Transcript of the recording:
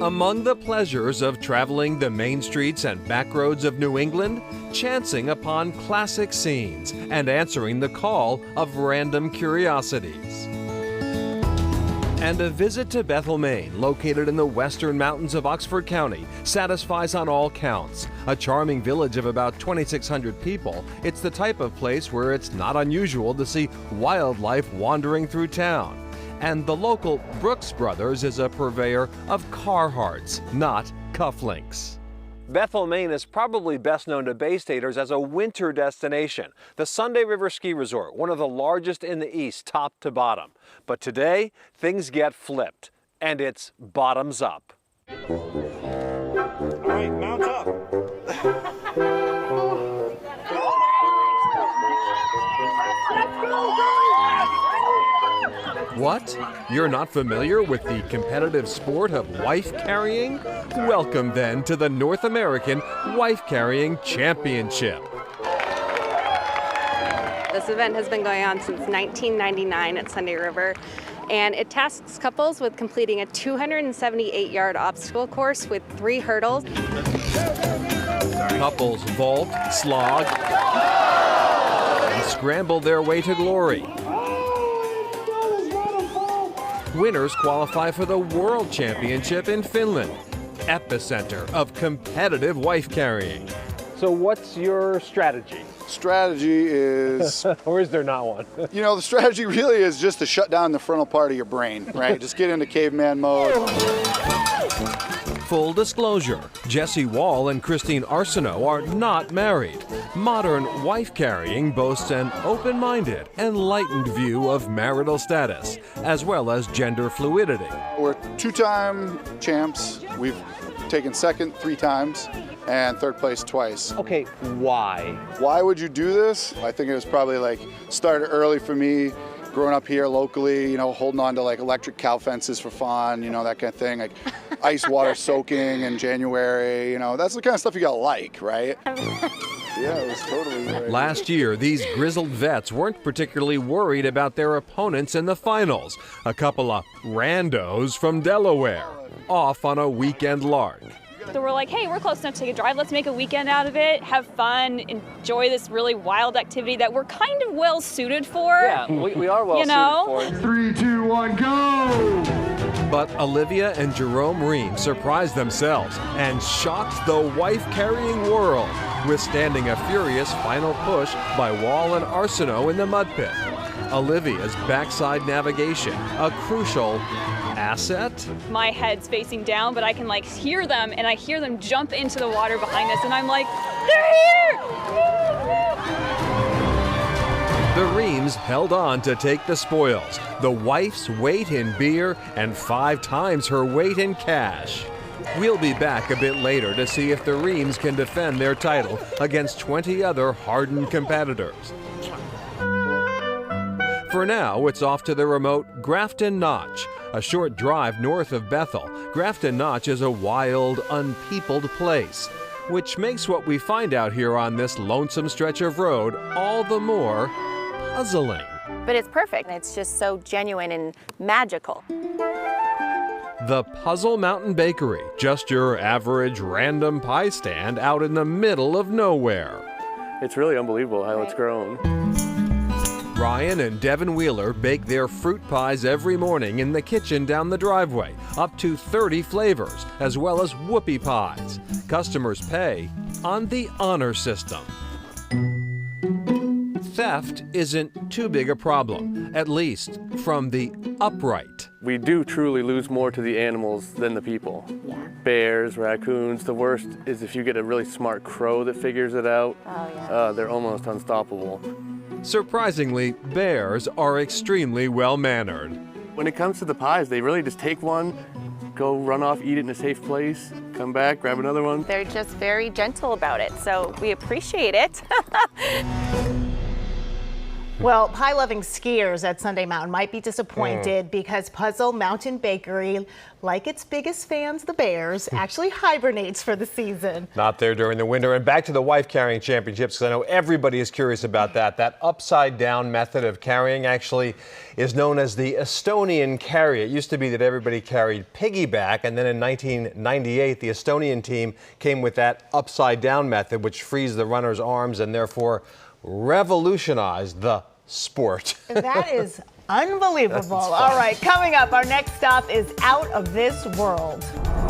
Among the pleasures of traveling the main streets and back roads of New England, chancing upon classic scenes and answering the call of random curiosities. And a visit to Bethel, Maine, located in the western mountains of Oxford County, satisfies on all counts. A charming village of about 2,600 people, it's the type of place where it's not unusual to see wildlife wandering through town. And the local Brooks Brothers is a purveyor of Carhartts, not cufflinks. Bethel, Maine is probably best known to Bay Staters as a winter destination. The Sunday River Ski Resort, one of the largest in the East, top to bottom. But today, things get flipped, and it's bottoms up. All right, mount up. What? You're not familiar with the competitive sport of wife carrying? Welcome then to the North American Wife Carrying Championship. This event has been going on since 1999 at Sunday River, and it tasks couples with completing a 278-yard obstacle course with 3 hurdles. Couples vault, slog, and scramble their way to glory. Winners qualify for the World Championship in Finland, epicenter of competitive wife carrying. So what's your strategy? Strategy is... Or is there not one? You know, the strategy really is just to shut down the frontal part of your brain, right? Just get into caveman mode. Full disclosure, Jesse Wall and Christine Arsenault are not married. Modern wife carrying boasts an open-minded, enlightened view of marital status, as well as gender fluidity. We're 2-time champs. We've taken second 3 times and third place twice. Okay, why? Why would you do this? I think it was probably like started early for me. Growing up here locally, you know, holding on to like electric cow fences for fun, you know, that kind of thing, like ice water soaking in January, you know, that's the kind of stuff you gotta like, right? Yeah, it was totally right. Last year, these grizzled vets weren't particularly worried about their opponents in the finals, a couple of randos from Delaware, off on a weekend lark. So we're like, hey, we're close enough to take a drive. Let's make a weekend out of it, have fun, enjoy this really wild activity that we're kind of well suited for. Yeah, we are well suited for it. 3, 2, 1, go! But Olivia and Jerome Ream surprised themselves and shocked the wife-carrying world, withstanding a furious final push by Wall and Arsenault in the mud pit. Olivia's backside navigation, a crucial asset? My head's facing down, but I can like hear them, and I hear them jump into the water behind us, and I'm like, they're here! The Reams held on to take the spoils, the wife's weight in beer and 5 times her weight in cash. We'll be back a bit later to see if the Reams can defend their title against 20 other hardened competitors. For now, it's off to the remote Grafton Notch. A short drive north of Bethel, Grafton Notch is a wild, unpeopled place, which makes what we find out here on this lonesome stretch of road all the more puzzling. But it's perfect. It's just so genuine and magical. The Puzzle Mountain Bakery, just your average random pie stand out in the middle of nowhere. It's really unbelievable how it's grown. Ryan and Devin Wheeler bake their fruit pies every morning in the kitchen down the driveway, up to 30 flavors, as well as whoopie pies. Customers pay on the honor system. Theft isn't too big a problem, at least from the upright. We do truly lose more to the animals than the people. Yeah. Bears, raccoons, the worst is if you get a really smart crow that figures it out. Oh, yeah. They're almost unstoppable. Surprisingly, bears are extremely well-mannered. When it comes to the pies, they really just take one, go run off, eat it in a safe place, come back, grab another one. They're just very gentle about it, so we appreciate it. Well, pie-loving skiers at Sunday Mountain might be disappointed because Puzzle Mountain Bakery, like its biggest fans, the Bears, actually hibernates for the season. Not there during the winter. And back to the wife carrying championships, because I know everybody is curious about that. That upside down method of carrying actually is known as the Estonian carry. It used to be that everybody carried piggyback, and then in 1998, the Estonian team came with that upside down method, which frees the runner's arms and therefore revolutionized the sport. That is unbelievable. All right, coming up, our next stop is Out of This World.